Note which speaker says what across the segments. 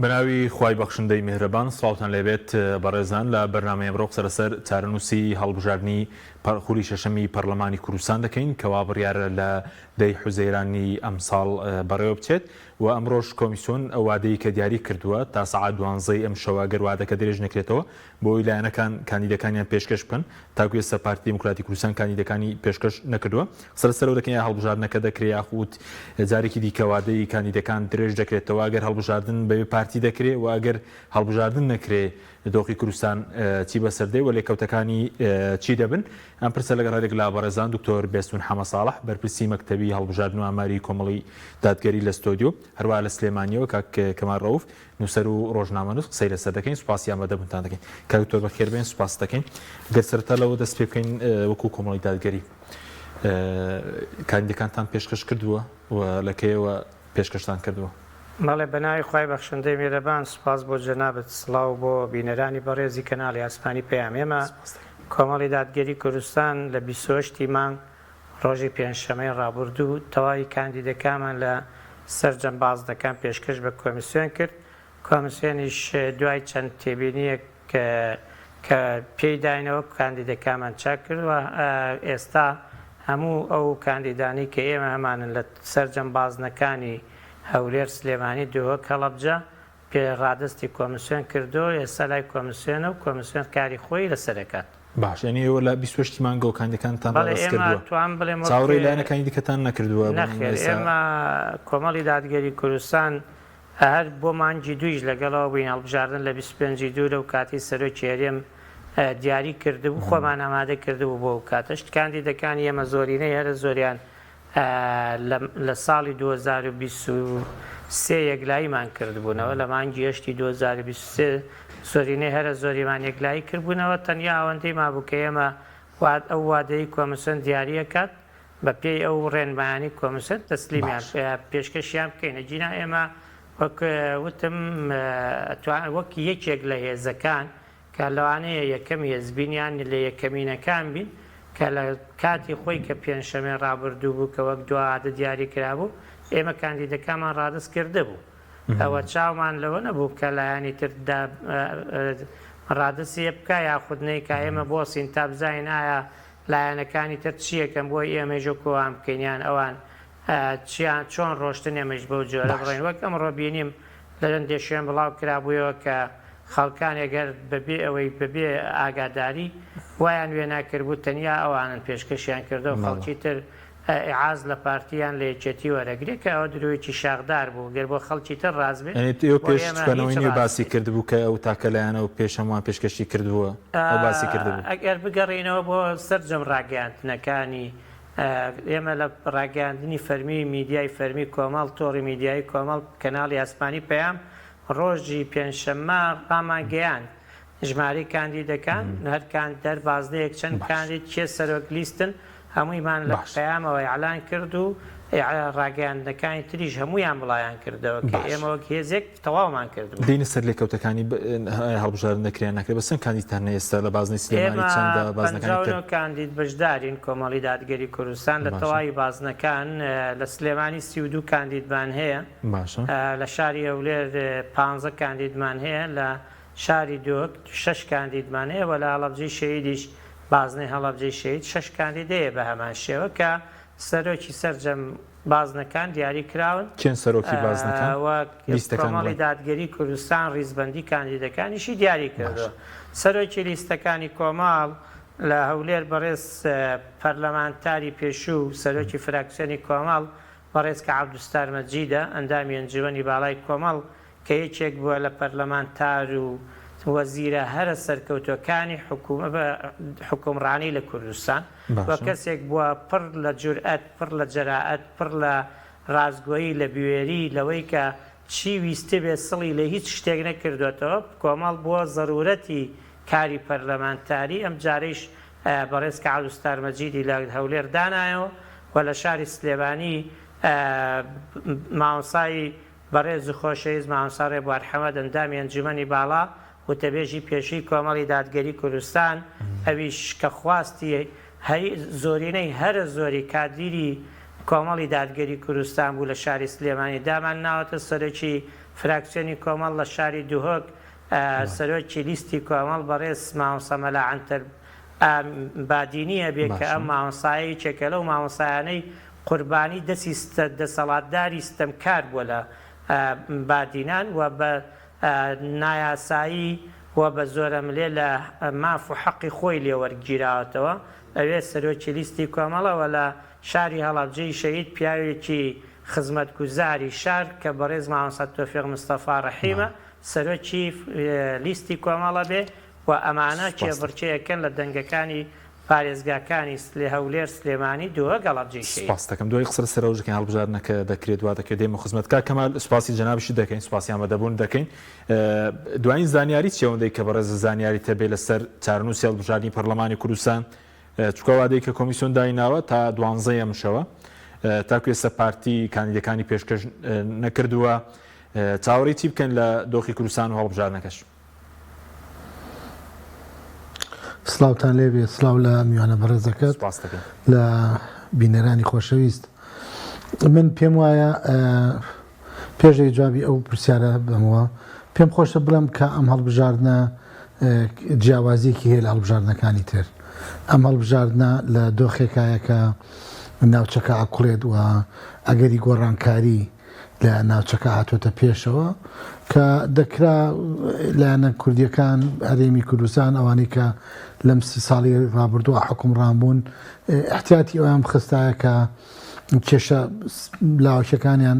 Speaker 1: بەناوی خوای بەخشندەی میهرەبان سڵاوتان لێبێت بەڕێزان لە بەرنامەی ئەمڕۆ سەرەسەر چارەنووسی هەڵبژاردننی خولی شەشەمی پەرلەمانی کوردستان دەکەین کەوا بڕیارە لە دەی حوزەیرانی ئەم ساڵ بەڕێوە بچێت و ئەمڕۆژ کۆمیسیۆن ئەو وادەی کە دیاری کردووە تا سەعات 12 ئەم شەوە گەر وادەکە درێژ نەکرێتەوە بۆی لایەنەکان کاندیدەکانیان پێشکەش بکەن تاکو ئێستا پارتی دموکراتی کوردستان کاندیدەکانی پێشکەش نەکردووە سەرسەرەوە دەکەن هەڵبژاردنەکە دەکرێت یاخود جارێکی دیکە وادەی کاندیدەکان درێژ دەکرێتەوە گەر هەڵبژاردن بەبێ پارتی دەکرێت و ئەگەر هەڵبژاردن نەکرێ دۆخی کوردستان چی بەسەردەی و لێکەوتەکانی چی دەبن ئەم پرسە لەگەڕێک لا بەڕێزان دکتۆر بێستون حەمە ساڵح بەرپرسی مەکتەبی هەڵبژاردن و ئاماری کۆمەڵی دادگەری لە ستۆدیۆ هەروە لە سلێمانیەوە کاک کەمال ڕەوف نووسەر و ڕۆژنامەنووس قسەی لەسەر دەکەین سوپاسیان بەدەبتان دەکەین کاک دکتۆر بەخێربێن سوپاس دەکەین گەر سەرەتا لەوە دەست پێ بکەین وەکو کۆمەڵی دادگەری کاندیدەکانتان پێشکەش کردووە و لەکەیەوە پێشکەشتان کردووە
Speaker 2: مەڵێ بەناوی خوای بەخشندەی میهرەبان سوپاس بۆ جەنابەت سڵاو بۆ بینەرانی بەڕێزی کەناڵی ئاسمانی پێیان ئێمە کۆمەڵی دادگەری کوردستان لە 28 مانگ ڕۆژی پێنجشەمەی ڕابردوو تەواوی کاندیدەکانمان لە سەرجەم بازنەکان پێشکەش بە کۆمیسیۆن کرد کۆمیسیۆنیش دوای چەند تێبینیەک کە پێی داینەوە کاندیدەکانمان چاک کردوە ئێستا هەموو ئەو کاندیدانی کە ئێمە هەمانن لە سەرجەم بازنەکانی هەولێر سلێمانی دووە کەڵەبجە پێڕادستی کۆمیسیۆن کردو ئێستا لای کۆمیسیۆنە و کۆمیسیۆن کاری خۆی لەسەرەکات
Speaker 1: باش یعنی ئێوە لە 28 مانگە و کاندیدەکانتان ڕاست کردووە
Speaker 2: توان بڵێم
Speaker 1: چاوەڕێی لایەنەکانی دیکەتان نەکردووە
Speaker 2: نەخێر ئێمە کۆمەڵی دادگەری کوردستان هەر بۆ مانگی دویش لەگەڵەوە بووین هەڵبژاردن لە 25 دوو لەو کاتی سەرۆکی هەرێم دیاری کردبوو خۆمان ئامادە کردبوو بۆ کاتەش کاندیدەکانی ئێمە زۆرینەی هەرە زۆریان لە ساڵی 2023 یەکلاییمان کردبوونەوە لە مانگی هەشتی 2023 زۆرینەی هەرە زۆریمان یەکلایی کردبوونەوە تەنیا ئەوەندەی مابوو کە ئێمە ئەو وادەی کۆمیسیۆن دیاریەکات بە پێی ئەو ڕێنمایانی کۆمیسیۆن تەسلیمیان پێشکەشیان بکەینە جینا ئێمە وەکوتم وەک یەکێک لە هێزەکان کە لەوانەیە یەکەم هێزبینیان لە یەکەمینەکان بین کە لە کاتی خۆی کە پێنجشەمەی ڕابردوو بوو کە وەک دوعادە دیاری کرابوو ئێمە کاندیدەکانمان ڕادست کرده بوو ئەوە چاومان لەوە نەبوو کە لایانی تردا ڕادستی بکە یاخودنەی کە ئێمە بۆسین تا بزانین ئایا لایەنەکانی تر چیەکەم بۆ ئێمەژۆکۆوان بکەینیان ئەوان چیان چۆن ڕۆشتن ئێمەش بەو جۆرە بڕین وەک ئەمڕۆ بینیم لە لەندێ شوێن بڵاو کرابوویەوە کە خەڵکان ئەگەر بەبێ ئەوەی بەبێ ئاگاداری وایان وێ ناکردبوو تەنیا ئەوانن پێشکەشیان کردەوە خەڵکی تر ئیعاز لە پارتیان لە یەکێتی وەرەگرێت کە ئەوە درۆیەکی شاغدار بوو گەر بۆ خەڵکی تر ڕاز بێت
Speaker 1: پێشکەنەوەی نیە باسی کردبوو کە ئەو تاکە لایەنەوە پێش هەمووان پێشکەشی کردووە باسی کردبوو
Speaker 2: ئەگەر بگەڕینەوە بۆ سەرجەم ڕاگەیاندنەکانی ئێمە لە ڕاگەاندنی فەرمی میدیای فەرمی کۆمەڵ تۆڕی میدیایی کۆمەڵ کەناڵی ئاسمانی پەیام ڕۆژی پێنجشەممە ڕاماگەیان ژماری کاندیدەکان هەرکان دەربازدەیەک چەند کاندید چێ سەرۆک لیستن هەموویمان لە پەیامەوە ئیعلان کرد و ڕاگەیاندنەکانی تریش هەموویان بڵایان کردەوە کە ئێمە وەک هێزێک تەواومان کردبوو
Speaker 1: دێنە سەر لێکەوتەکانی هەڵبژاردن نەکریان نەکرێت بەسەن کاندیدتان ئێستا لە بازنەی سلێمانی چەندە بازنەکانی
Speaker 2: کاندید بەشدارین کۆمەڵی دادگەری کوردستان لە تەواوی بازنەکان لە سلێمانی 32 کاندیدمان هەیە لە شاری هەولێر 15 کاندیدمان هەیە لە شاری دۆک 6 کاندیدمان هەیە و لە هەڵەبجەی شەهیدیش بازنەی هەڵەبجەی شەهید 6 کاندیدەیە بە هەمان شێوە کە سەرۆکی سەرجەم بازنەکان دیاری کراون
Speaker 1: چێن سەرۆکی بازنەکان
Speaker 2: کۆمەڵی دادگەری کوردستان ڕیزبەندی کاندیدەکانیشی دیاری کردەوە سەرۆکی لیستەکانی کۆماڵ لە هەولێر بەڕێز پەرلەمانتاری پێشوو سەرۆکی فراکسیۆنی کۆماڵ بەڕێز کە عەبدوستار مەجیدە ئەندامی ئەنجومەنی باڵای کۆمەڵ کە یەکێک بووە لە پەرلەمانتار و وەزیرە هەرە سەرکەوتوەکانی حکومڕانی لە کوردستان وە کەسێک بووە پڕ لە جورئەت پڕ لە جەراعەت پڕ لە ڕازگۆیی لە بوێری لەوەی کە چی ویستە بێ سڵی لە هیچ شتێک نەکردوێتەوە کۆمەڵ بووە ضرورەتی کاری پەرلەمانتاری ئەم جارەیش بەڕێز کە عەبدوستار مەجیدی لە هەولێر دانایەوە و لە شاری سلێمانی مامۆسای بەڕێز و خۆشەویست مامۆستا ڕێبوار حەمەد ئەندامی ئەنجومەنی باڵا وتەبێژی پێشووی کۆمەڵی دادگەری کوردستان ئەویش کە خواستی زۆرینەی هەرە زۆری کادیری کۆمەڵی دادگەری کوردستان بوو لە شاری سلێمانی دامان ناوەتە سەرۆکی فراکسیۆنی کۆمەڵ لە شاری دوهۆک سەرۆکی لیستی کۆمەڵ بەڕێز مامۆستا مەلا عنتەر بادینیە بێ کە ئەم مامۆستایی چێکە لەو مامۆستایانەی قوربانی دەسەڵاتداری ستەمکار بووە لە بادینان و بە نایاسایی و بە زۆرە ملێ لە ماف و حەقی خۆی لێوەرگیراوەتەوە ئەوێ سەرۆکی لیستی کۆمەڵەوە لە شاری هەڵەبجەی شەهید پیاوێکی خزمەتگوزاری شار کە بەڕێز مامۆستا تۆفیق مستەفا ڕەحیمە سەرۆکی لیستی کۆمەڵە بێ و ئەمانە کێبڕچەیەکەن لە دەنگەکانی پارێزگاکانی هەولێر سلێمانی دووە گەڵەبجەی شەهید.
Speaker 1: سپاس دەکەم دوای قسە سەرۆژەکەی هەڵبژاردنەکە دەکرێت وا دەکرێت دێمە خزمەتکار کەمال سوپاسی جەنابشی دەکەین سوپاسی ئامادەبوون دەکەین. دوایین زانیاری چێوەندەی کە بەڕێز زانیاری تەبێ لەسەر چارەنووسی هەڵبژاردننی پەرلەمانی کوردستان چکە وادەی کە کۆمیسیۆن دایناوە تا 12 ئەمشەوە تاکو ئێستا پارتی کاندیدەکانی پێشکەش نەکردووە چاوەڕێی چی بکەن لە دۆخی کوردستان و هەڵبژاردنەکەش.
Speaker 3: سلااوتان لێبێ سلااو لە میوانە بەڕێزەکەت لە بینەرانی خۆشەویست. من پێم وایە پێشەی جوابی ئەو پرسیارە بمەوە پێم خۆشە بڵم کە ئەم هەڵبژاردنە جیاوازیەکی هەیە لە هەڵبژاردنەکانی تر. ئەم هەڵبژاردنە لە دۆخێکایە کە ناوچەکە ئاکوڵێت و ئەگەری گۆڕانکاری لە ناوچەکە هاتوۆتە پێشەوە کە دەکرا لایەنە کوردیەکان هەرێمی کوردستان ئەوانەی کە لەم 30 ساڵی ڕابردووە حکومڕان بوون احتیاتی ئەویان بخستایە کە کێشە لاوەکیەکانیان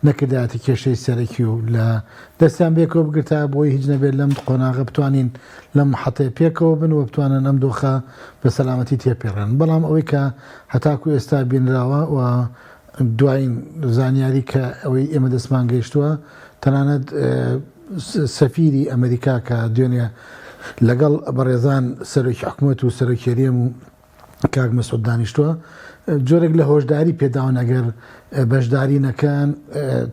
Speaker 3: نەکردایەتی کێشەی سەرەکی و لە دەستیان بێکەوە بگرتە بۆی هیچ نەبێت لەم قۆناغە بتوانین لەم حەتەیە پێکەوە بن و بتوانن ئەم دۆخە بە سەلامەتی تێپێڕن. بەڵام ئەوەی کە هەتاکو ئێستا بینراوە و دوایین زانیاری کە ئەوەی ئێمە دەستمان گەیشتووە تەنانەت سەفیری ئەمریکا کە دوێنێ لەگەڵ بەڕێزان سەرۆکی حکوومەت و سەرۆکی هەرێم و کاک مەسعود دانیشتووە جۆرێک لە هۆشداری پێداون ئەگەر بەشداری نەکەن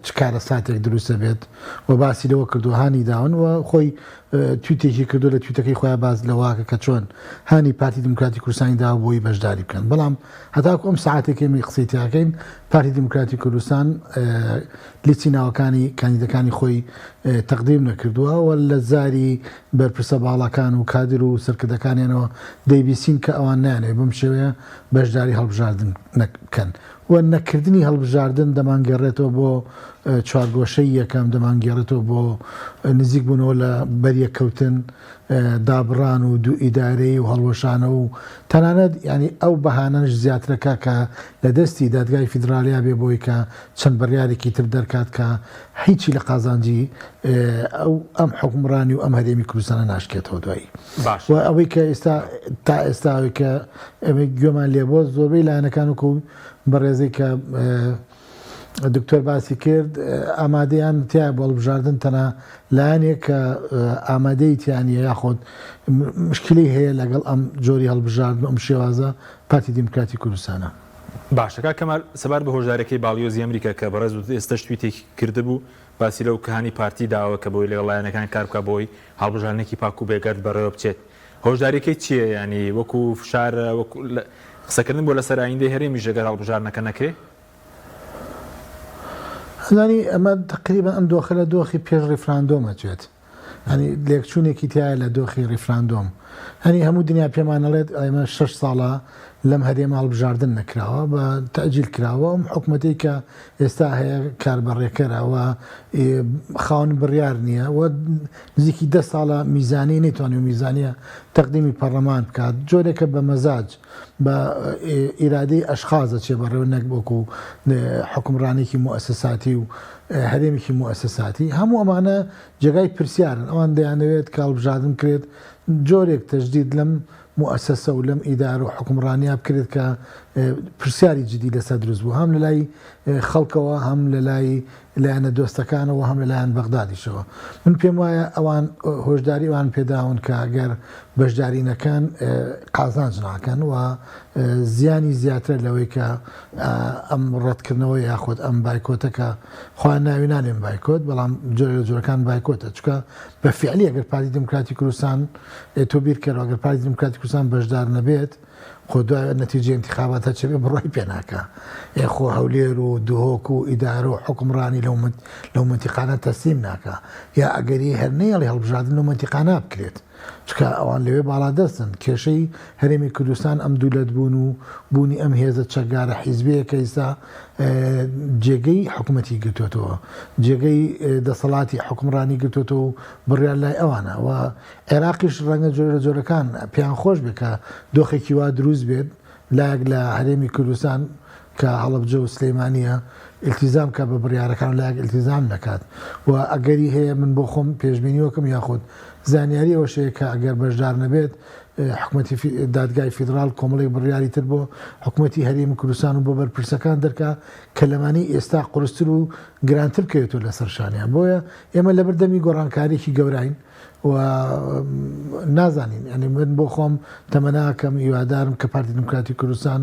Speaker 3: چ کارە ساتێک دروستە بێت و باسی لەوە کردوهانی داون و خۆی تویتێکی کردو لە تویتەکەی خۆیان باز لەواکە کە چۆن هانی پارتی دموکراتی کوردستانی دا بۆی بەشداری بکەن. بەڵام هەتاکو ئەم ساعاتێک ئێمە قسەی تیاکەین پارتی دموکراتی کوردستان لیستی ناوەکانی کاندیدەکانی خۆی تەقدیم نەکردووە و لە زاری بەرپرسە باڵەکان و کادر و سەرکردەکانیانەوە دەیبیسین کە ئەوان نانێ بم شێوەیە بەشداری هەڵبژاردن نەکەن. و نەکردنی هەڵبژاردن دەمانگەڕێتەوە بۆ چوارگۆشەی یەکەم دەمانگەڕێتەوە بۆ نزیک بوونەوە لە بەریەکەوتن دابڕان و دوو ئیدارەی و هەڵوەشانە و تەنانەت ینی ئەو بەهانەش زیاترەکە کە لە دەستی دادگای فیدرالیا بێ بۆی کە چەند بڕیارێکی تر دەرکات کە هیچی لە قازانجی ئەم حکومڕانی و ئەم هەرێمی کوردستانە ناشکێتەوە دوایی. و ئەوەی کە ئێستا تا ئێستاوی کە ئەمە گوێمان لێ بۆ زۆربەی لایەنەکان وکو بەڕێزەی کە دکتۆر باسی کرد ئامادەیان تیا بۆ هەڵبژاردن تەنها لایەنێک کە ئامادەی تیانە یاخۆت مشکلی هەیە لەگەڵ ئەم جۆری هەڵبژاردن ئەم شێوازە پارتی دموکراتی کوردستانە.
Speaker 1: باشەکە کەمال سەبار بە هۆژدارەکەی باڵیۆزی ئەمریکا کە بەڕێز ئێستاش تویتێکی کردبوو باسی لەو کەهانی پارتی داوە کە بۆی لەگەڵایەنەکان کار بکە بۆی هەڵبژاردنێکی پاک و بێگەرد بەڕێوە بچێت. هۆژدارەکەی چییە؟ ینی وەکو فشار قسەکردن بۆ لەسەر ئایندەی هەرێمی ژەگەر هەڵبژاردنەکە نەکرێ؟
Speaker 3: زانی ئەمە تقریبا ئەم دۆخە لە دۆخی پێش ڕیفراندۆمە چێت. هەنی لێکچوونێکی تایە لە دۆخی ڕیفراندۆم. هەنی هەموو دنیا پێمانەڵێت ئەمە 6 ساڵە لەم هەرێمە هەڵبژاردن نەکراوە بە تەجیل کراوە ئەم حکوومەتی کە ئێستا هەیە کاربڕێکەرەوە خاون بڕیار نییە و نزیکی 10 ساڵە میزانی نەیتوانێت و میزانیە تەقدیمی پەرلەمان بکات جۆرێکە بە مەزاج بە ئیرادەی ئەشخازە چێ بەڕێوە نەک بۆکو حکومڕانێکی موسساتی و هەرێمێکی موسساتی هەموو ئەمانە جێگای پرسیارن ئەوان دەیانەوێت کە هەڵبژاردن کرێت جۆرێک تەجدید لەم مؤسسە و لەم ئیدار و حکومڕانیا بکرێت کە پرسیاری جدی لەسەر دروست بوو هەم لە لای خەڵکەوە هەم لە لای لایەنە دۆستەکانەوە هەم لەلایەن بەغدادیشەوە. من پێم وایە ئەوان هۆشداری ئەوان پێداون کە ئەگەر بەشدارینەکان قازانج ناکەن و زیانی زیاتر لەوەی کە ئەم ڕەتکردنەوە یاخۆت ئەم بایکۆتەکە خۆیان ناوی نانێن بایکۆت بەڵام جۆرەکان بایکۆتە چکە بە فعلی ئەگەر پارتی دموکراتی کوردستان تۆ بیرکەرەوە ئەگەر پارتی دموکراتی کوردستان بەشدار نەبێت خۆ دوای نەتیجە انتخاباتە چێ بێ بڕۆی پێناکە خۆ هەولێر و دهۆک و ئیدارە و حکمڕانی لەو منتیقانە تەسلیم ناکە یا ئەگەری هەرنەیەڵی هەڵبژاردن لەو منتیقانە بکرێت چکە ئەوان لەوێ باڵا دەستن کێشەی هەرێمی کوردستان ئەم دوولەت بوون و بوونی ئەم هێزە چەکگارە حیزبەیەکە ئێستا جێگەی حکوومەتی گرتوێتەوە جێگەی دەسەڵاتی حکمڕانی گرتوێتەوە و بڕیار لای ئەوانە و عێراقیش ڕەنگە جۆرە جۆرەکان پێیان خۆش بێت کە دۆخێکی وا دروست بێت لایەک لە هەرێمی کوردستان کە هەڵەبجە و سلەیمانیە التیزام کە بە بڕیارەکان لایەک التیزام نکات و ئەگەری هەیە من بۆ خۆم پێشبینیوەکەم یاخود زانیاری ئەوە شەیە کە ئەگەر بەشدار نەبێت حکوومەتی دادگای فیدرال کۆمەڵی بڕیاری تر بۆ حکوومەتی هەرێمی کوردستان و بۆ بەرپرسەکان دەرکا کە لەمانی ئێستا قورستر و گرانتر کەوێتەوە لە سەرشانیان بۆیە ئێمە لە بەردەمی گۆڕانکاریی گەوراین و نازانین ئەنی من بۆ خۆم تەمەناکەم هیوادارم کە پارتی دموکراتی کوردستان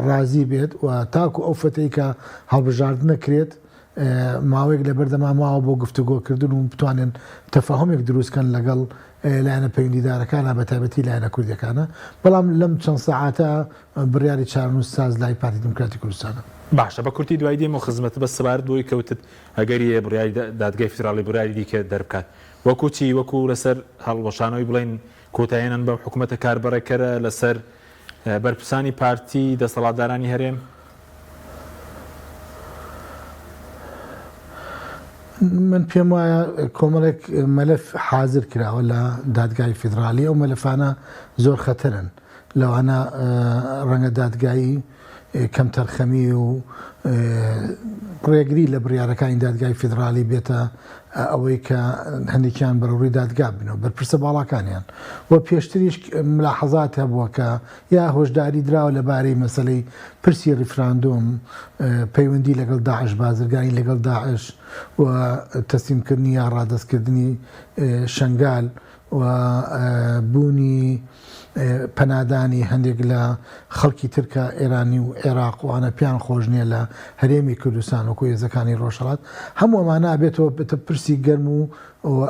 Speaker 3: ڕازی بێت و تاکو ئەو فەتەی کە هەڵبژاردن نەکرێت ماوەیەک لە بەردەما ماوە بۆ گفتوگۆکردن و بتوانن تەفاهمێک دروستکەن لەگەڵ لایەنە پەیوەندیدارەکانە بە تایبەتی لایەنە کوردیەکانە بەڵام لەم چەند سەعاتە بڕیاری چارنووس ساز لای پارتی دموکراتی کوردستانە
Speaker 1: باشە بە کورتی دوای دێمە خزمەت بە سەبارەت بۆی کەوتت ئەگەری بڕیاری دادگای فیدراڵی بڕیاری دیکە دەربکات وەکوچی وەکو لەسەر هەڵوەشانەوەی بڵین کۆتاییەن بەم حکوومەتە کاربەرەکەرە لەسەر بەرپرسانی پارتی دەسەڵاتدارانی هەرێم
Speaker 3: من پێم وایە کۆمەڵێک مەلەف حازر کراوە لە دادگای فیدرالی ئەو مەلەفانە زۆر خەتەرن لەوانە ڕەنگە دادگایی کەم تەرخەمی و ڕێگری لە بڕیارەکانی دادگای فیدرالی بێتە ئەوەی کە هەندێکیان بەڕووی دادگا بنەوە بەرپرسە باڵاکانیان وە پێشتریش ملاحەزات هەبووە کە یا هۆشداری دراوە لەبارەی مەسەلەی پرسی ریفراندۆم پەیوەندی لەگەڵ داعش بازرگانی لەگەڵ داعش و تەسلیمکردنی یا ڕادەستکردنی شنگال و بوونی پەنادانی هەندێک لە خەڵکی ترکە ئێرانی و عێراق وانە پیان خۆش نییە لە هەرێمی کوردستان و کۆیزەکانی ڕۆژهەڵات هەموو ئەمانە بێتەوە بتە پرسی گەرم و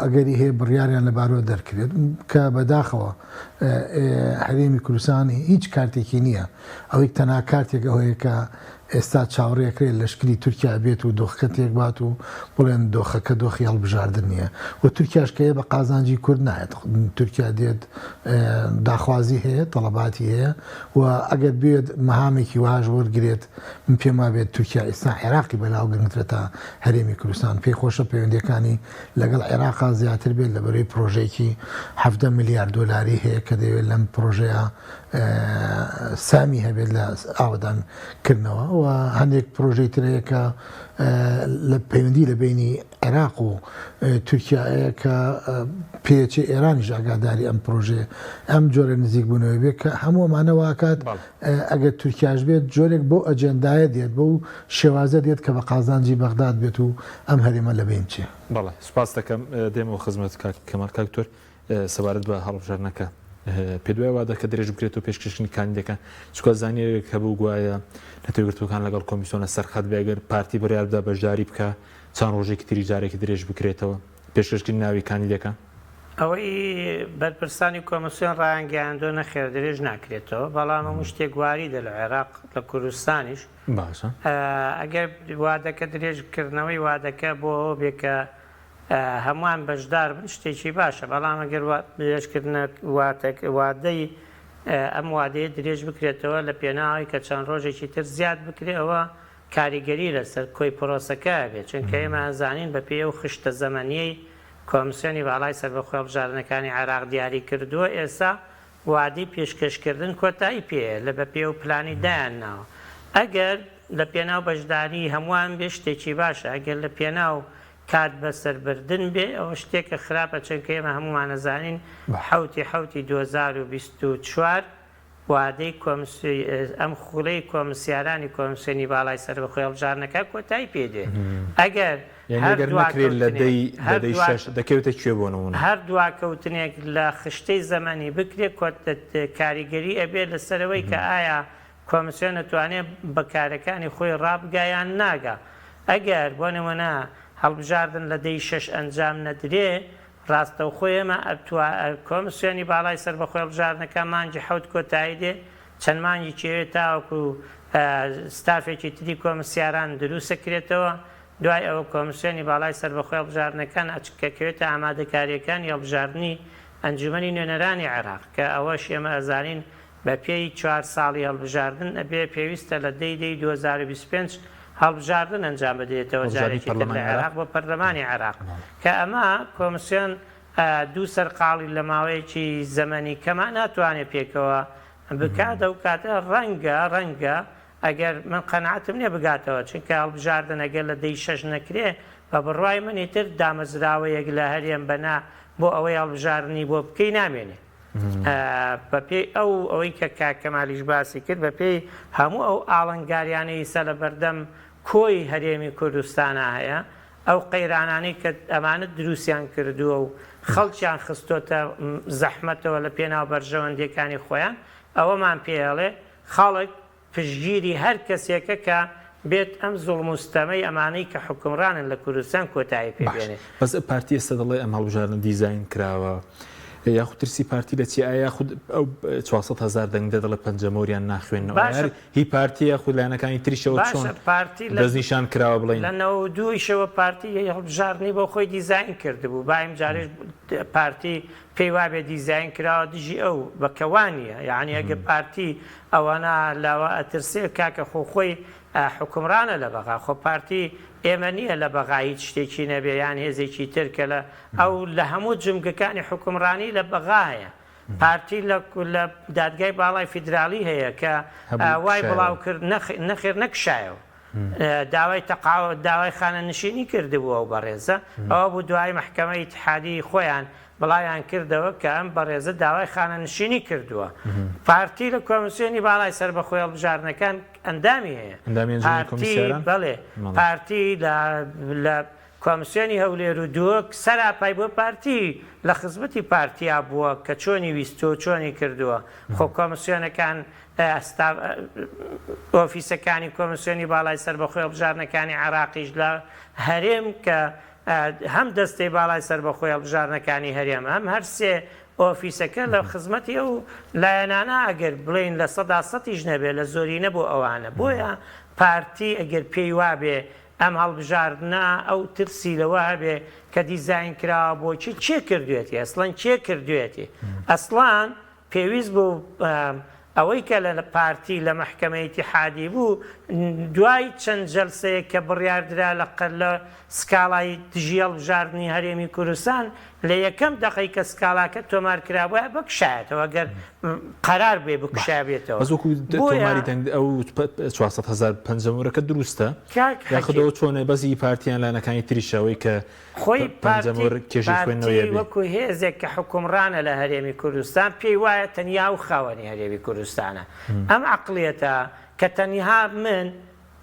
Speaker 3: ئەگەری هەیە بڕیاریان لەبارەوە دەرکرێت کە بەداخەوە هەرێمی کوردستانی هیچ کارتێکی نییە ئەوەی تەنها کارتێک ئەوەیە کە ئێستا چاوەڕێکرێت لەشکری تورکیا بێت و دۆخەکە تێک بات و بڵێن دۆخەکە دۆخی هەڵبژاردن نییە و تورکیاشکەیە بە قازانجی کورد نایێت تورکیا دێت داخوازی هەیە تەڵەباتی هەیە و ئەگەر بێت مەهامێکی واژ وەرگێت من پێم وابێت تورکیا ئێستا عێراقی بەلاو گرنگترێتە هەرێمی کوردستان پێی خۆشە پەیوەندیەکانی لەگەڵ عێراقا زیاتر بێت لەبەرەوەی پرۆژەیەکی 7 میلیارد دۆلاری هەیە کە دەوێت لەم پرۆژەیە سامی هەبێت لە ئاوادانکردنەوە و هەندێک پرۆژەی ترەیە کە لە پەیوەندی لە بینی عێراق و تورکیایە کە پێچێ ئێرانیش ئاگاداری ئەم پرۆژێ ئەم جۆرە نزیک بوونەوەی بێت کە هەمووەمانە واکات ئەگەر تورکیاش بێت جۆرێک بۆ ئەجێندایە دێت بۆ شێوازە دێت کە بە قازانجی بەغداد بێت و ئەم هەرێمە لە بین چێ
Speaker 1: بەڵێ سوپاس دەکەم دێمەوە خزمەت کەمال کاکتۆر سەبارەت بە هەڵبژاردنەکە پێ دوای وادە کە درێژ بکرێت و پێشکەشنی کاندیدەکان چکە زانیێک هەبوو گوایە نەتەوەگرتوەکان لەگەڵ کۆمیسیۆنە سەرخەت بێگەر پارتی بڕیاردا بەشداری بکە چەند ڕۆژێکی تری جارێکی درێژ بکرێتەوە پێشکەشکردنی ناوی کاندیدەکان
Speaker 2: ئەوەی بەرپرسانی کۆمسیۆن ڕایانگەیاندۆ نەخێر درێژ ناکرێتەوە بەڵام هەموو شتێک واریدە لە عێراق لە کوردستانیش
Speaker 1: باشە
Speaker 2: ئەگەر وادەکە درێژکردنەوەی وادەکە بۆ بێکە هەمووان بەشدار بن شتێکی باشە بەڵام ئەگەر درێژکردنە وادەی ئەم وادەیە درێژ بکرێتەوە لە پێناوی کە چەند ڕۆژێکی تر زیاد بکرێتەوە کاریگەری لەسەر کۆی پرۆسەکە بێت چونکە ئێمە زانین بە پێ و خشتە زەمەنیەی کۆمسیۆنی باڵای سەربەخۆ هەڵبژاردنەکانی عێراق دیاری کردووە ئێستا وادی پێشکەشکردن کۆتایی پێ لە بە پێ و پلانی دایانناوە ئەگەر لە پێناو بەشداری هەمووان بێ شتێکی باشە ئەگەر لە پێناو کات بەسەربردن بێ ئەوە شتێکە خراپە چونکە ئێمە هەمومانەزانین حوتی 2024 وادەی ئەم خوڵەی کۆمسیارانی کۆمسیۆنی باڵای سەربەخۆی هەڵبژاردنەکە کۆتایی پێدێ ئەگەر
Speaker 1: دەکەوێتە کوێ بۆنەوە
Speaker 2: هەر دواکەوتنێک لە خشتەی زەمەنی بکرێت کاریگەری ئەبێت لەسەرەوەی کە ئایا کۆمسیۆن دەتوانێت بەکارەکانی خۆی ڕابگایان ناگا ئەگەر بۆ نمونە هەڵبژاردن لە دەی 6 ئەنجام نەدرێ ڕاستەوخۆی ئێمە کۆمسیۆنی باڵای سەربەخۆی هەڵبژاردنەکە مانگی حەوت کۆتایی دێ چەند مانگی چێوێت تاوەکو ستافێکی تری کۆمسیاران دروستەکرێتەوە دوای ئەوە کۆمسیۆنی باڵای سەربەخۆی هەڵبژاردنەکان ئەچکەکەوێتە ئامادەکاریەکانی هەڵبژاردننی ئەنجومەنی نوێنەرانی عێراق کە ئەوەش ئێمە ئەزانین بە پێی 4 ساڵی هەڵبژاردن ئەبێ پێویستە لە دەی 2025 هەڵبژاردن ئەنجام بدرێتەوە جارێکی تر لە عێراق بۆ پەرلەمانی عێراق کە ئەمە کۆمسیۆن دوو سەرقاڵی لە ماوەیەکی زەمەنی کەمان ناتوانێت پێکەوە بکات ئەو کاتە ڕەنگە ئەگەر من قەنەعەتم نییە بگاتەوە چونکە هەڵبژاردن ئەگەر لە دەی 6 نەکرێ بە بڕوای منی تر دامەزراوەیەک لە هەرێم بەنا بۆ ئەوەی هەڵبژاردننی بۆ بکەی نامێنێ بە پێی ئەوەی کە کاکەمالیش باسی کرد بە پێی هەموو ئەو ئاڵنگاریانەی سە لە بەردەم کۆی هەرێمی کوردستانە هەیە ئەو قەیرانانەی کە ئەمانە دروستیان کردووە و خەڵکیان خستۆتە زەحمەتەوە لە پێناو بەرژەوەندەکانی خۆیان ئەوەمان پێڵێ خەڵک پشگیری هەر کەسێکە کە بێت ئەم زوڵموستەمەی ئەمانەی کە حکومڕانن لە کوردستان کۆتایی پێبێنێت
Speaker 1: بەس پارتی ئێستا دەڵێ ئەم هەڵبژاردن دیزاین کراوە یاخود ترسی پارتی لە چی ئایا خود ئەو 400,000 دەنگدە دەڵێ پەنجەمۆریان ناخوێنەوە هی پارتی یاخود لایەنەکانی تریشەوە چۆن دەستنیشان کراوە بڵین
Speaker 2: لە 92شەوە پارتی هەڵبژاردننی بۆ خۆی دیزاین کردبوو بایم جارێش پارتی پێی وابێ دیزاین کراوە دژی ئەو بەکەوانیە یعنی ئەگە پارتی ئەوەنە لاوە ئەترسێ کاکە خۆی حکومڕانە لە بەغا خۆ پارتی ئێمە نییە لە بەغا هیچ شتێکی نەبێ یان هێزێکی ترکە لە ئەو لە هەموو جمگەکانی حکومڕانی لە بەغایە پارتی لە دادگای باڵای فیدرالی هەیە کە وای بڵاو کرد نەخێر نەکشایەوە داوای تەقاوت داوای خانە نشینی کردبووە و بەڕێزە ئەوە بوو دوای محکەمەی اتحادی خۆیان بڵایان کردەوە کە ئەم بەڕێزە داوای خانە نشینی کردووە پارتی لە کۆمسیۆنی باڵای سەربەخۆی هەڵبژاردنەکان ئەندامی هەیە بەڵێ پارتی لە کۆمسیۆنی هەولێر و دووەک سەراپای بۆ پارتی لە خزمەتی پارتیا بووە کە چۆنی ویستۆ چۆنی کردووە خۆ کۆمسیۆنەکان ئۆفیسەکانی کۆمسیۆنی باڵای سەربەخۆی هەڵبژاردنەکانی عێراقیش لە هەرێم کە هەم دەستەی باڵای سەربەخۆی هەڵبژاردنەکانی هەرێم ئەم هەر سێ ئۆفیسەکە لە خزمەتی ئەو لایەنانە ئەگەر بڵین لە 100%یش نەبێ لە زۆری نەبوو ئەوانە بۆیە پارتی ئەگەر پێی وابێ ئەم هەڵبژاردنە ئەو ترسی لەوە هەبێ کە دیزاین کراوە بۆچی چێ کردوێتی ئەسڵەن چێ کردوێتی ئەسڵان پێویست بوو ئەوەی کە لە پارتی لە محکەمەی اتحادی بوو دوای چەند جەلسەیە کە بڕیاردرا لە سکاڵای دژی هەڵبژاردننی هەرێمی کوردستان لە یەکەم دەقەیکە سکاڵاکە تۆمار کرابووە بکشایەتەوە گەر قەرار بێ بکشابێتەوە
Speaker 1: تۆماری ئەو 400,000 پەنجەمۆرەکە دروستە یاخدەوە چۆنە بەزی پارتیان لایەنەکانی تریشەوەی کە
Speaker 2: خۆی پارتی وەکو هێزێک کە حکومڕانە لە هەرێمی کوردستان پێی وایە تەنیا و خاوەنی هەرێمی کوردستانە ئەم عەقڵیەتە کە تەنیها من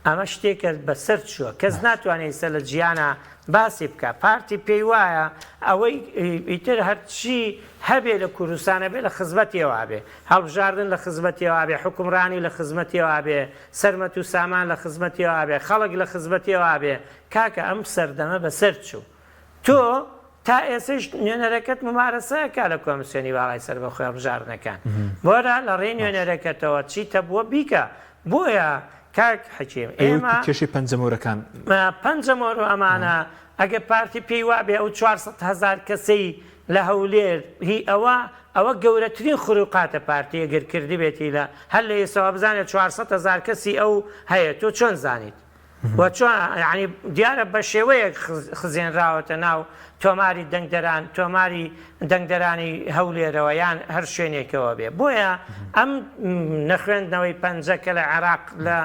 Speaker 2: ئەمە شتێکە بەسەر چووە کەس ناتوانێت سەر لە جیانە باسی بکە پارتی پێی وایە ئەوەی ئیتر هەرچی هەبێ لە کوردستانە بێ لە خزمەتیەوە بێ هەڵبژاردن لە خزمەتیەوە بێ حکومڕانی لە خزمەتیەوە بێ سەرمەت و سامان لە خزمەتیەوە بێ خەڵک لە خزمەتیەوە بێ کاکە ئەم سەردەمە بەسەر چوو تۆ تا ئێسش نوێنەرەکەت ممارەسەیەکە لە کۆمسیۆنی باڵای سەربەخۆی هەڵبژاردنەکان بۆرە لە ڕێی نوێنەرەکەتەوە چیتە بووە بیکە بۆیە کاک حەکیم ئێمە
Speaker 1: کێشەی پەنجەمۆرەکان
Speaker 2: پەنجەمۆر و ئەمانە ئەگە پارتی پێی وابێ ئەو 400,000 کەسەی لە هەولێر هی ئەوە گەورەترین خروقاتە پارتی ئەگەر کردی بێتی لە هەر لە ئێسەوە بزانێت 400,000 کەسی ئەو هەیە تۆ چۆن زانیت وە چۆن ینی دیارە بە شێوەیەک خزێنراوەتە ناو تۆماری دەنگدەران تۆماری دەنگدەرانی هەولێرەوە یان هەر شوێنێکەوە بێ بۆیە ئەم نەخوێندنەوەی پەنجەکە لە عێراق لە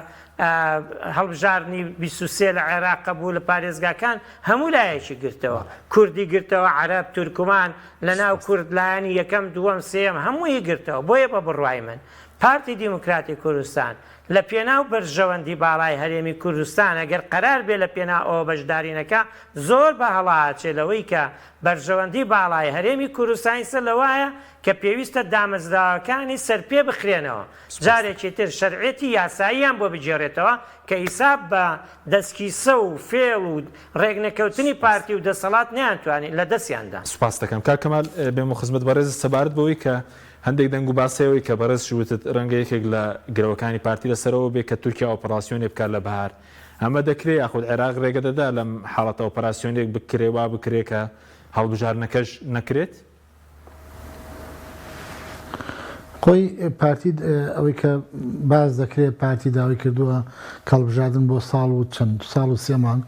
Speaker 2: هەڵبژاردننی 23 لە عێراق بوو لە پارێزگاکان هەموو لایەکی گرتەوە کوردی گرتەوە عەرەب تورکمان لە ناو کورد لایەنی یەکەم دووەم سێم هەمووی گرتەوە بۆیە بە بڕوای من پارتی دیموکراتی کوردستان لە پێناو بەرژەوەندی باڵای هەرێمی کوردستان ئەگەر قەرار بێ لە پێنا ئەوە بەشدارینەکە زۆر بە هەڵاچێ لەوەی کە بەرژەوەندی باڵای هەرێمی کوردستانی سەر لەوایە کە پێویستە دامەزراوەکانی سەرپێ بخرێنەوە جارێکی تر شەرعێتی یاساییان بۆ بجێڕێتەوە کە حیساب بە دەستکیسە و فێڵ و ڕێگنەکەوتنی پارتی و دەسەڵات نیانتوانێت لە دەستیاندا.
Speaker 1: سوپاس دەکەم کاک کەمال بێمە خزمەت بەڕێز سەبارەت بەوەی کە هەندێک دەنگ و باسەوەی کە بەڕێز شوتت ڕەنگە یەکێک لە گرەوەکانی پارتی لەسەرەوە بێ کە تورکیا ئۆپەراسیۆنێک بکات لە بەهار ئەمە دەکرێت یاخود عێراق ڕێگە دەدا لەم حاڵەتە ئۆپەراسیۆنێک بکرێ وا بکرێ کە هەڵبژارنەکەش نەکرێت؟
Speaker 3: خۆی پارتی ئەوەی کە باز دەکرێت پارتی داوای کردووە کەڵبژاردن بۆ ساڵ و چەند ساڵ و 3 مانگ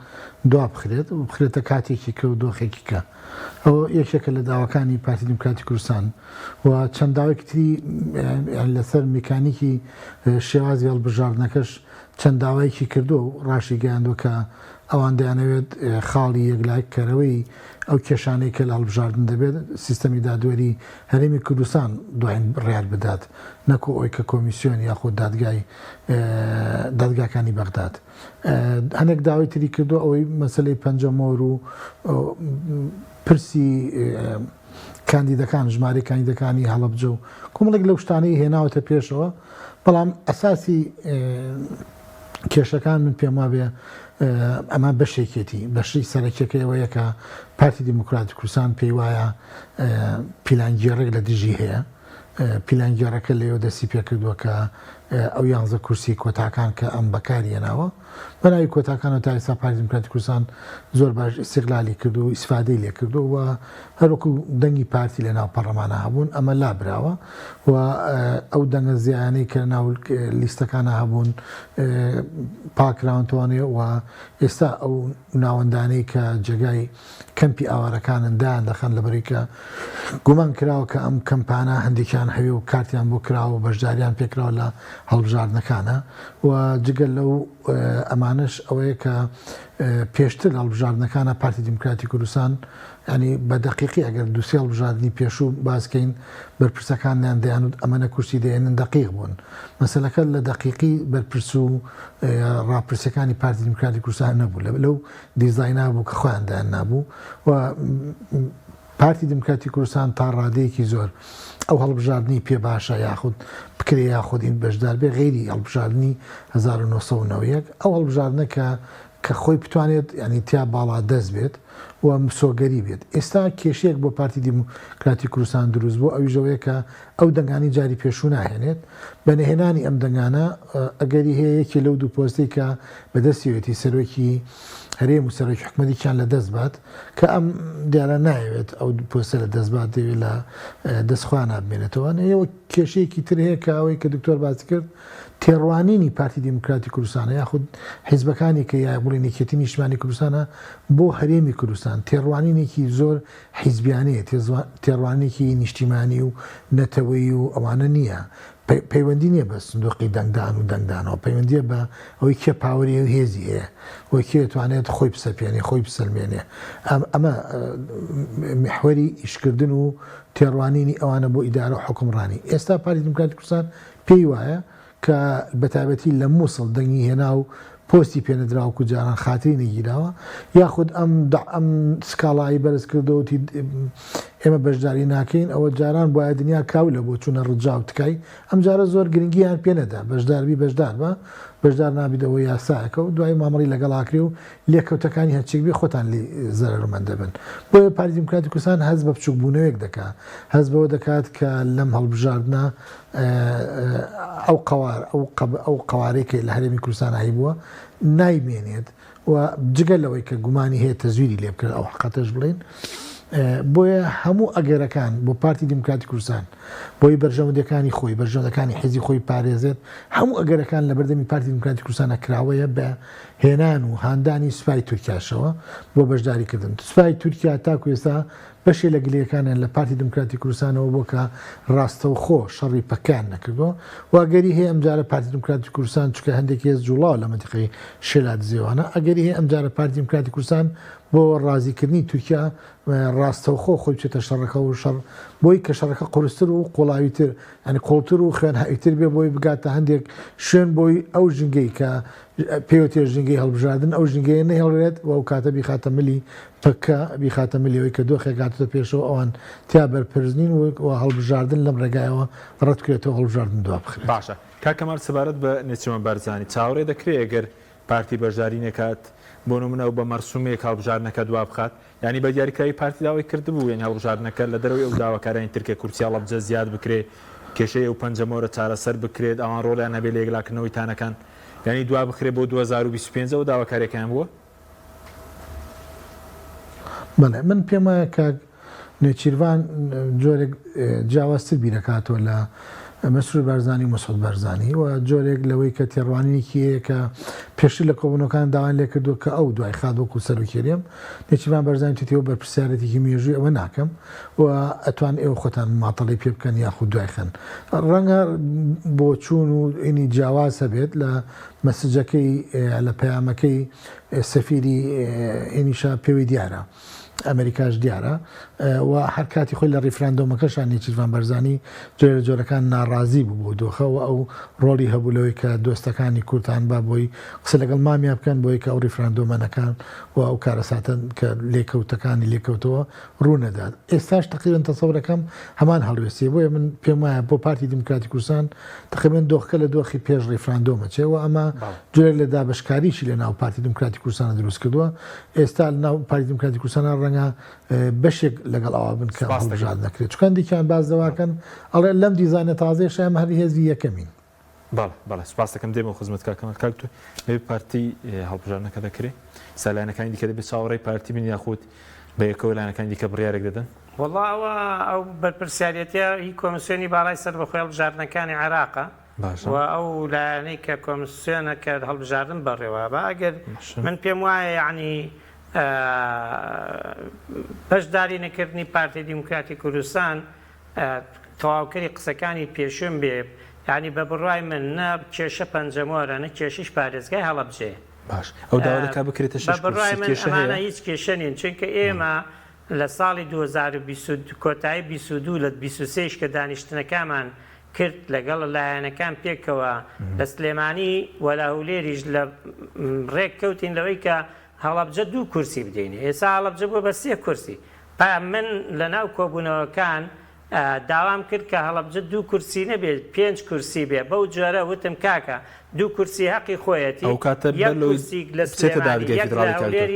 Speaker 3: دوا بخرێت و بخرێتە کاتێکی کە و دۆخێکی کە ئەوە یەکێکە لە داواکانی پارتی دیموکراتی کوردستان و چەند داوایکی تری لەسەر میکانیکی شێوازی هەڵبژاردنەکەش چەند داوایکی کردو و ڕاشی گەیاندووە کە ئەوان دەیانەوێت خاڵی یەکلایکەرەوەی ئەو کێشانەی کە لە هەڵبژاردن دەبێت سیستەمی دادوەری هەرێمی کوردستان دوایین ڕێار بدات نەکو ئەوی کە کۆمیسیۆن یاخود دادگاکانی بەغداد. هەندێک داوای تری کردو ئەوەی مەسلەی پەنجەمۆر و پرسی کاندیدەکان ژمارە کاندیدەکانی هەڵەبجە و کۆمەڵێک لەو شتانەی هێناوەتە پێشەوە بەڵام ئەساسی کێشەکان من پێم وابێ ئەمە بەشێکێتی بەشی سەرەکیەکەیەوەیە کە پارتی دیموکراتی کوردستان پێی وایە پیلانگیێڕێک لە دژی هەیە پیلانگیێڕەکە لێوە دەستی پێ کردووە کە ئەو 11 کورسی کۆتاکان کە ئەم بەکاری هێناوە بەناوی کۆتاکانەوە تا ئێستا پارتی دیموکراتی کوردستان زۆر باش استیغلالی کردو و ئیسفادەی لێ کردو و هەروەکو دەنگی پارتی لە ناو پەرلەمانە هەبوون ئەمە لابراوە و ئەو دەنگە زیانەی کە ناو لیستەکانە هەبوون پاکراونتوانێ و ئێستا ئەو ناوەندانەی کە جێگای کەمپی ئاوارەکانن دایان دەخەن لەبەری کە گومان کراوە کە ئەم کەمپانە هەندێکیان هەوێ و کارتیان بۆ کراوە و بەشداریان پێکراوە لە هەڵبژاردنەکانە و جگەل لەو ئەمانش ئەوەیە کە پێشتر هەڵبژاردنەکانە پارتی دیموکراتی کوردستان ینی بە دقیقی ئەگەر دووسێ هەڵبژاردننی پێشوو باسکەین بەرپرسەکانیان دەیانوت ئەمەنە کورسی دێنن دقیق بوون مەسەلەکە لە دقیقی بەرپرس و ڕاپرسەکانی پارتی دیموکراتی کوردستان نەبوو لەو دیزاینا بوو کە خۆیان دایان نابوو و پارتی دیموکراتی کوردستان تا ڕادەیەکی زۆر ئەو هەڵبژاردننی پێ باشە یاخود بکرێ یاخودین بەشدار بێ غێری هەڵبژاردننی 1990 ئەو هەڵبژاردنە کە خۆی بتوانێت ینی تیا باڵا دەست بێت و مسۆگەری بێت ئێستا کێشەیەک بۆ پارتی دیموکراتی کوردستان دروست بوو ئەویژەوەیە کە ئەو دەنگانی جاری پێشوو ناهێنێت بە نەهێنانی ئەم دەنگانە ئەگەری هەیە یەکی لەو دوو پۆستەی کە بەدەستیوێتی سەرۆکی هەرێم و سەرۆکی حکومەتیان لە دەست بات کە ئەم دیارە نایەوێت ئەو پۆستە لە دەستبات دەوێت لە دەستخوا نابمێنێتەوە ئەوە کێشەیەکی تر هەیە کە ئەوەی کە دکتۆر باسی کرد تێڕوانینی پارتی دیموکراتی کوردستانە یاخود حیزبەکانی کە یا بڵێ نێکێتی نیشتمانی کوردستانە بۆ هەرێمی کوردستان تێڕوانینێکی زۆر حیزبیانەیە تێڕوانێکی نیشتیمانی و نەتەوەی و ئەوانە نییە پەیوەندی نییە بە سندوقی دەنگدان و دەنگدانەوە پەیوەندیە بە ئەوەی کێ پاوەری و هێزی هەیە وەی کێ دەتوانێت خۆی بسەپێنێ خۆی بسەلمێنێ ئەمە محوەری ئیشکردن و تێڕوانینی ئەوانە بۆ ئیدارە و حکومڕانی ئێستا پارتی دیموکراتی کوردستان پێی وایە کە بەتابەتی لە مووسڵ دەنگی هێنا و پۆستی پێنەدراوە و جاران خاتری نەگیراوە یاخود ئەم سکاڵایی بەرز کردەوەتی ئێمە بەشداری ناکەین ئەوە جاران بۆە دنیا کاو لە بۆ چوونە ڕجاو تکای ئەم جارە زۆر گرنگییان پێنەدا بەشداربی بەشدار بە بەشدار نابیدەوە یاسایەکە و دوای مامەڵی لەگەڵاکرێ و لێکەوتەکانی هەرچێک بێ خۆتان لێ زەرمەند دەبن بۆیە پارتی دیموکراتی کوردستان هەز بە بچووکبوونەوەیەک دەکات هەز بەوە دەکات کە لەم هەڵبژاردنە ئەو قوارێکە لە هەرێمی کوردستان هەیبووە نایمێنێت و جگەل لەوەی کە گومانی هەیە تەزویری لێ بکرێت ئەو حقەتەش بڵێن بۆیە هەموو ئەگەرەکان بۆ پارتی دیموکراتی کوردستان بۆی بەرژەوەندەکانی خۆی بەرژەوەندەکانی حیزی خۆی پارێزێت هەموو ئەگەرەکان لە بەردەمی پارتی دیموکراتی کوردستانە کراوەیە بە هێنان و هاندانی سوپای تورکیاشەوە بۆ بەشداریکردن سوپای تورکیا تاکو ئێستا بەشێ لە گلەکانیان لە پارتی دیموکراتی کوردستانەوە بۆ کە ڕاستەوخۆ شەڕی پەکان نەکردەوە واگەری هەیە ئەمجارە پارتی دیموکراتی کوردستان چکە هەندێک هێز جوڵاو لە منتیقەی شێلات زێوانە ئەگەری هەیە ئەمجارە پارتی دیموکراتی کوردستان بۆ ڕازیکردنی تورکیا ڕاستەوخۆ خۆی بچێتە شەڕەکە و شەڕ بۆی کە شەڕەکە قورستر و قۆڵاویتر ینی قوڵتر و خوێنهاییتر بێ بۆی بگاتە هەندێک شوێن بۆی ئەو ژنگەی کە پێوتێ ژنگەی هەڵبژاردن ئەو ژنگەیە نەهێڵێت و ئەو کاتە بیخاتە ملی پکە بیخاتە ملیەوەی کە دۆخێکاتە پێشەوە ئەوان تیا بەرپرزنین و هەڵبژاردن لەم ڕێگایەوە ڕەتکرێتەوە هەڵبژاردن دوا بخرێت.
Speaker 1: باشە کاکەمال سەبارەت بە نێچەوە بەرزانی چاوەڕێ دەکرێت ئەگەر پارتی بەشداری نەکات بۆ نمونە و بە مەرسومێک هەڵبژاردنەکە دوا بخات ینی بە دیاریکراوی پارتی داوای کردبوو یعنی هەڵبژاردنەکە لە دەرەوەی ئەو داواکارانی ترکێ کورسی هەڵەبجە زیاد بکرێت کێشەی ئەو پەنجەمۆرە چارەسەر بکرێت ئەوان ڕۆڵیان هەبێت لە یەکلاکردنەوەی تانەکان ینی دوا بخرێت بۆ 2025 و داواکاریەکان بووە.
Speaker 3: بەڵێ من پێم وایە کە نێچیروان جۆرێک جیاوازتر بیرەکاتەوە لە مەسرور بارزانی و مەسعود بارزانی و جۆرێک لەوەی کە تێڕوانینێکی هەیە کە پێشتر لە کۆبوونەکان داوان لێ کردو کە ئەو دوای خادوەکو سەرۆکێریم نێچیروان بارزانی توێتەوە بەرپرسیارەتێکی مێژووی ئەوە ناکەم و ئەتوان ئێوە خۆتان ماتەڵی پێ بکەن یاخود دوای خەن ڕەنگە بۆ چوون و ئینی جیاواز هەبێت لە مەسجەکەی لە پەیامەکەی سەفیری ئینیشا پێوی دیارە ئەمریکاش دیارە و هەر کاتی خۆی لە ڕیفراندۆمەکەشان نێچیروان بەرزانی جۆرە جۆرەکان ناڕازی بوو بۆ دۆخەوە ئەو ڕۆڵی هەبوولەوەی کە دۆستەکانی کورتان با بۆی قسە لەگەڵ مامیا بکەن بۆی کە ئەو ڕیفراندۆمەنەکان و ئەو کارەساتن کە لێکەوتەکانی لێکەوتەوە ڕوونەدات. ئێستاش تقریبن تەسەورەکەم هەمان هەڵوێستی بۆیە من پێم وایە بۆ پارتی دیموکراتی کوردستان تقریبن دۆخەکە لە دۆخی پێش ڕیفراندۆمە چێەوە ئەمە جۆرێک لە دابەشکاریشی لە ناو پارتی دیموکراتی کوردستان دروست کردووە. ئێستا لە ناو پارتی دیموکراتی کوردستان ڕەنگە بەشێک لەگەڵ ئەوە بن کە هەڵبژار نەکرێت چکان دیکەیان باز دەواکەن ئەڵێ لەم دیزانە تازەی شەیە هەر هێزی یەکەمین.
Speaker 1: بەڵێ سوپاس دەکەم دێمە خزمەت کاکەمال کاک تو لەوێ پارتی هەڵبژارنەکە دەکرێت سەلایەنەکانی دیکە دەبێت چاوەڕێی پارتی بن یاخود بە یەکەوە لایەنەکانی دیکە بڕیارێک دەدەن.
Speaker 2: وەڵڵا ئەوە ئەو بەرپرسیارەتە هی کۆمسیۆنی باڵای سەر بەخۆی هەڵبژاردنەکانی عێراقە و ئەو لایەنەی کە کۆمسیۆنەکە هەڵبژاردن بەڕێوە بە ئەگەر من پێم وایە یعنی بەشداری نەکردنی پارتی دیموکراتی کوردستان تەواوکەری قسەکانی پێشوم بێ یعنی بە بڕای من نە کێشە پەنجەمۆرە نە کێشیش پارێزگای هەڵەبجێ
Speaker 1: باش ئەو داوادەکە بکرێتە
Speaker 2: بە بڕای من ئەمانە هیچ کێشە نین چونکە ئێمە لە ساڵی 2020 کۆتایی 22 لە 23 کە دانیشتنەکەمان کرد لەگەڵ لایەنەکان پێکەوە لە سلێمانی وەلاهولێریش لە ڕێک کەوتین لەوەی کە هەڵەبجە 2 کورسی بدەین ئێستا هەڵەبجە بووە بە 3 کورسی من لە ناو کۆبوونەوەکان داوام کرد کە هەڵەبجە 2 کورسی نەبێت 5 کورسی بێ بەو جۆرە وتم کاکە 2 کورسی حەقی خۆیەتی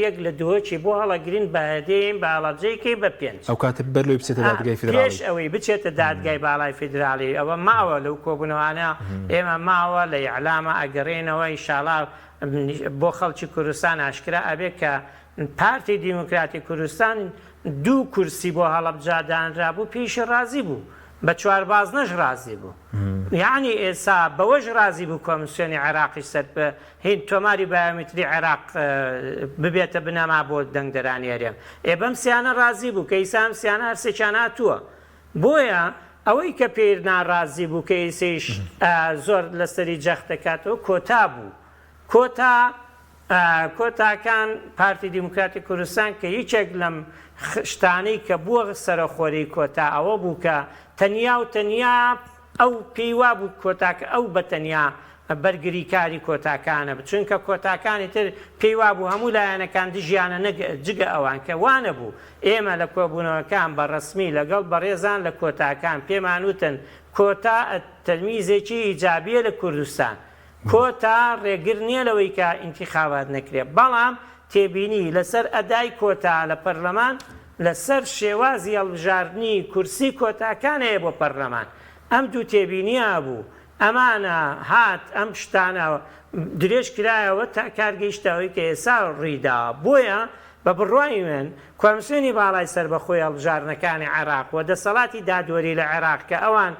Speaker 2: یەک لە دووەکی بۆ هەڵەگرین بە هەدەین بە هەڵەبجەیەکی بە 5
Speaker 1: ئەو کاتە بەرلۆی بچێتە دادگای فیدراڵی
Speaker 2: پێش ئەوەی بچێتە دادگای باڵای فیدراڵی ئەوە ماوە لەو کۆبوونەوانە ئێمە ماوە لە ئیعلامە ئەگەڕێنەوە ئینشاڵڵا بۆ خەڵکی کوردستان ئاشکرا ئەبێ کە پارتی دیموکراتی کوردستان 2 کورسی بۆ هەڵەبجادانرا بوو پێیشی ڕازی بوو بە 4 بازنەش ڕازی بوو یعنی ئێستا بەوەش ڕازی بوو کۆمسیۆنی عێراقی سەر بە هین تۆماری بایۆمتری عێراق ببێتە بنەما بۆ دەنگدەرانی هەرێم بەم سیانە ڕازی بوو کە ئیسا ئەم سیانە هەرسێکیان هاتووە بۆیە ئەوەی کە پێر ناڕازی بوو کە ئیسەیش زۆر لەسەری جەخت دەکاتەوە کۆتا بوو کۆتاکان پارتی دیموکراتی کوردستان کە هیچێک لەم شتانەی کە بووە سەرخۆری کۆتا ئەوە بوو کە تەنیا و تەنیا ئەو پێیوا بوو کۆتاکە ئەو بە تەنیا بەرگری کاری کۆتاکانە چونکە کۆتاکانی تر پێیوا بوو هەموو لایەنەکان دژیانە جگە ئەوان کە وانە بوو ئێمە لە کۆبوونەوەکان بە ڕسمی لەگەڵ بەڕێزان لە کۆتاکان پێمانوتن کۆتا تەلمیزێکی ئیجابیە لە کوردستان کۆتا ڕێگر نییە لەوەی کە ئینتیخابات نەکرێت بەڵام تێبینی لەسەر ئەدای کۆتا لە پەرلەمان لەسەر شێوازی هەڵبژاردننی کورسی کۆتاکانەیە بۆ پەرلەمان ئەم دوو تێبینیە بوو ئەمانە هات ئەم شتانە درێژ کرایەوە تا کارگەیشتەوەی کە ئێستا ڕیدا بۆیە بە بڕوای من کۆمسیۆنی باڵای سەربەخۆی هەڵبژاردنەکانی عێراق و دەسەڵاتی دادوەری لە عێراق کە ئەوان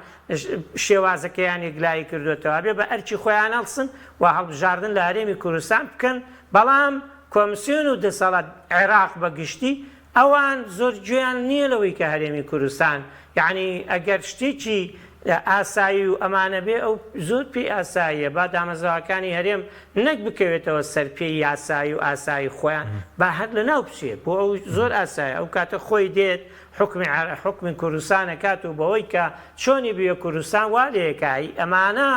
Speaker 2: شێوازەکەیانی گلایی کردوێتەوە بێ بە ئەرچی خۆیان هەڵسن و هەڵبژاردن لە هەرێمی کوردستان بکەن بەڵام کۆمسیۆن و دەسەڵات عێراق بەگشتی ئەوان زۆر گوێیان نییە لەوەی کە هەرێمی کوردستان یعنی ئەگەر شتێکی ئاسایی و ئەمانە بێ ئەو زۆر پێی ئاساییە با دامەزراوەکانی هەرێم نەک بکەوێتەوە سەر پێی یاسایی و ئاسایی خۆیان با هەر لە ناو بچێت بۆ ئەو زۆر ئاسایە ئەو کاتە خۆی دێت حکمی کوردستانە کات و بەوەی کە چۆنی بێ کوردستان وا لێکایی ئەمانە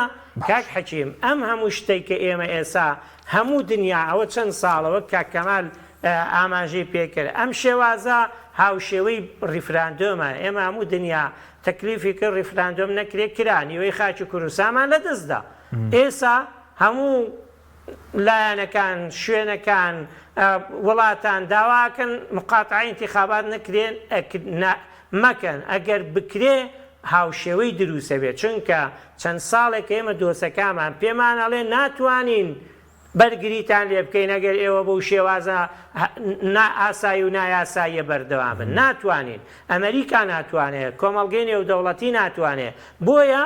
Speaker 2: کاک حەکیم ئەم هەموو شتێک کە ئێمە ئێسا هەموو دنیا ئەوە چەند ساڵەوە کاک کەمال ئاماژەی پێکرد ئەم شێوازە هاوشێوەی ریفراندۆمە ئێمە هەموو دنیا تەکلیفی کرد ریفراندۆم نەکرێت کرانیەوەی خاکی کوردستانمان لە دەستدا ئێستا هەموو لایەنەکان شوێنەکان وڵاتان داواکەن مقاتعی انتخابات نەکرێن مەکەن ئەگەر بکرێ هاوشێوەی دروستە بێت چونکە چەند ساڵێک ئێمە دۆسەکانمان پێمان ئەڵێ ناتوانین بەرگریتان لێ بکەین ئەگەر ئێوە بەو شێوازە ئاسایی و نایاساییە بەردەوام بن ناتوانین ئەمریکا ناتوانێت کۆمەڵگەی نێودەوڵەتی ناتوانێت بۆیە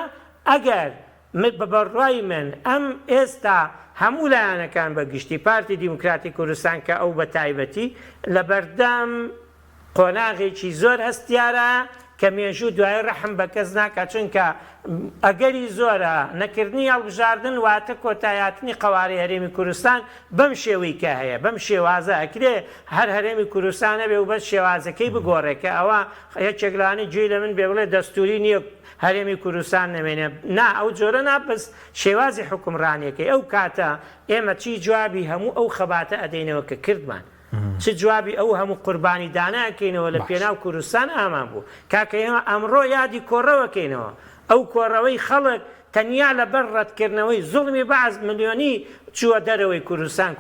Speaker 2: ئەگەر بەڕای من ئەم ئێستا هەموو لایەنەکان بەگشتی پارتی دیموکراتی کوردستان کە ئەو بە تایبەتی لە بەردەم قۆناغێکی زۆر هەستیارە کە مێژوو دوای ڕەحم بە کەس ناکات چونکە ئەگەری زۆرە نەکردنی هەڵبژاردن واتە کۆتایاتنی قەواری هەرێمی کوردستان بەم شێوەی کە هەیە بەم شێوازە ئەکرێ هەر هەرێمی کوردستانە بێ و بەس شێوازەکەی بگۆڕێکە ئەوە یەکێکلانی گوێی لە من بێ بڵێ دەستوری نییە هەرێمی کوردستان نەمێنێ نا ئەو جۆرە ناپس شێوازی حکومڕانیەکەی ئەو کاتە ئێمە چی جوابی هەموو ئەو خەباتە ئەدەینەوە کە کردمان چ جوابی ئەو هەموو قوربانی داناکەینەوە لە پێناو کوردستان ئامان بوو کاکە ئێمە ئەمڕۆ یادی کۆڕەوەکەینەوە ئەو کۆڕەوەی خەڵک تەنیا لە بەر ڕەتکردنەوەی زوڵمی بەعز ملیۆنی چووە دەرەوەی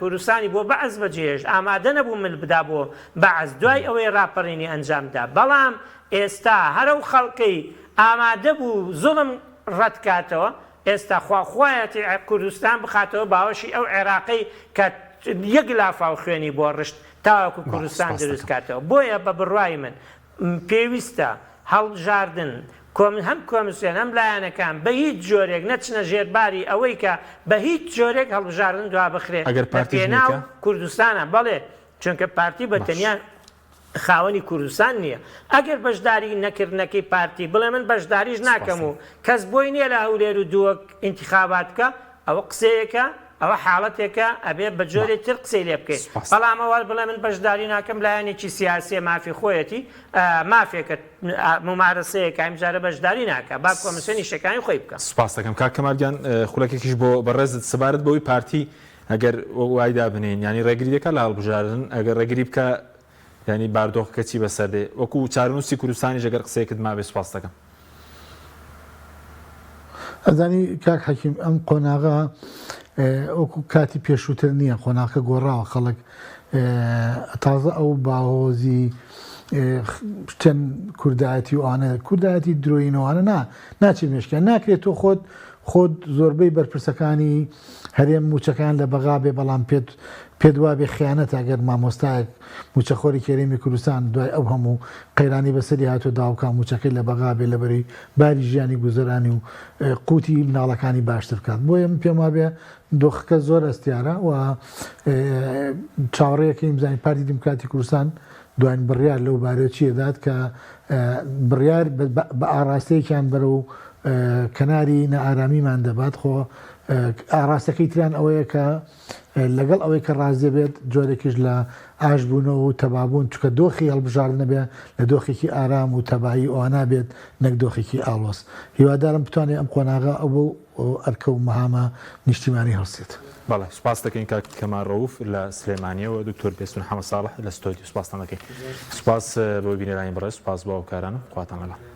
Speaker 2: کوردستانی بۆ بەعز بەجێهێشت ئامادە نەبوو مل بدا بۆ بەعز دوای ئەوەی ڕاپەڕینی ئەنجامدا بەڵام ئێستا هەرە و خەڵقی ئامادە بوو زوڵم ڕەتکاتەوە ئێستا خواخوایەتی کوردستان بخاتەوە باوەشی ئەو عێراقی کە یەک لافاو خوێنی بۆ ڕشت تاوەکو کوردستان دروست کاتەوە بۆیە بە بڕوای من پێویستە هەڵبژاردن هەم کۆمیسیۆن هەم لایەنەکان بە هیچ جۆرێک نەچنە ژێرباری ئەوەی کە بە هیچ جۆرێک هەڵبژاردن دوا بخرێت لە پێناو کوردستانە بەڵێ چونکە پارتی بەتەنیا خاوەنی کوردستان نییە ئەگەر بەشداری نەکردنەکەی پارتی بڵێ من بەشداریش ناکەم و کەس بۆی نییە لە هەولێر و دووەک ئینتیخابات بکە ئەوە قسەیەکە ئەوە حاڵەتێکە ئەبێ بە جۆرێک تر قسەی لێ بکەیت بەڵام ئەوە بڵێ من بەشداری ناکەم لایەنێکی سیاسی مافی خۆیەتی مافێکە ممارەسەیەک ئەمجارە بەشداری ناکە با کۆمیسیۆنی شەکانی خۆی بکە.
Speaker 1: سوپاس دەکەم کاک کەمالگیان خولەکێکیش بۆ بەڕێزت سەبارەت بەوەی پارتی ئەگەر وایدا بنین ینی ڕێگری دەکات لە هەڵبژاردن ئەگەر ڕێگری بکە ینی باردۆخەکە چی بەسەردێ وەکو چارەنووسی کوردستانی ئەگەر قسەیەکت ما بێ سوپاس دەکەم.
Speaker 3: ئەزانی کاک حەکیم ئەم قۆناغا ئەوکو کاتی پێشووتر نییە خۆناکە گۆڕاوە خەڵک تازە ئەو باهۆزی چەند کوردایەتی وانە کوردایەتی درۆینەوانە ناچی مێشکیان ناکرێت تۆ خۆت زۆربەی بەرپرسەکانی هەرێم موچەکان لە بەغا بێ بەڵام پێت وا بێ خیانەت ئەگەر مامۆستایەک موچەخۆری کێرێمی کوردستان دوای ئەو هەموو قەیرانی بەسەری هاتۆ داوکە موچەکەی لە بەغا بێ لەبەری باری ژیانی گوزەرانی و قوتی مناڵەکانی باشتر بکات بۆیە پێم وابێ دۆخەکە زۆر ئەستیارە و چاوەڕێیەکە ئیمزانی پارتی دیموکراتی کوردستان دوایین بڕیار لەو بارەیە چیەدات کە بڕیار بە ئاراستەیەکیان بەرەو کەناری نەئارامیمان دەبات خۆ ئاراستەکەی تران ئەوەیە کە لەگەڵ ئەوەی کە ڕاز دەبێت جۆرێکیش لە ئاشبوونەوە و تەبابوون چکە دۆخی هەڵبژاردنە بێ لە دۆخێکی ئارام و تەبایی ئەوە نابێت نەک دۆخێکی ئاڵۆس هیوادارم بتوانێت ئەم قۆناغا ئەو بۆ ئەرکە و مەهامە نیشتیمانی هەڵسێت.
Speaker 1: بەڵێ سوپاس دەکەین کاک کەمال ڕەوف لە سلێمانیەوە دکتۆر پێستون حەمەد ساڵح لە ستۆدیۆ سوپاسان دەکەین. سوپاس بۆ بینەرانی بەڕێز سوپاس بۆ ئەو کارانە خواتان لەڵا.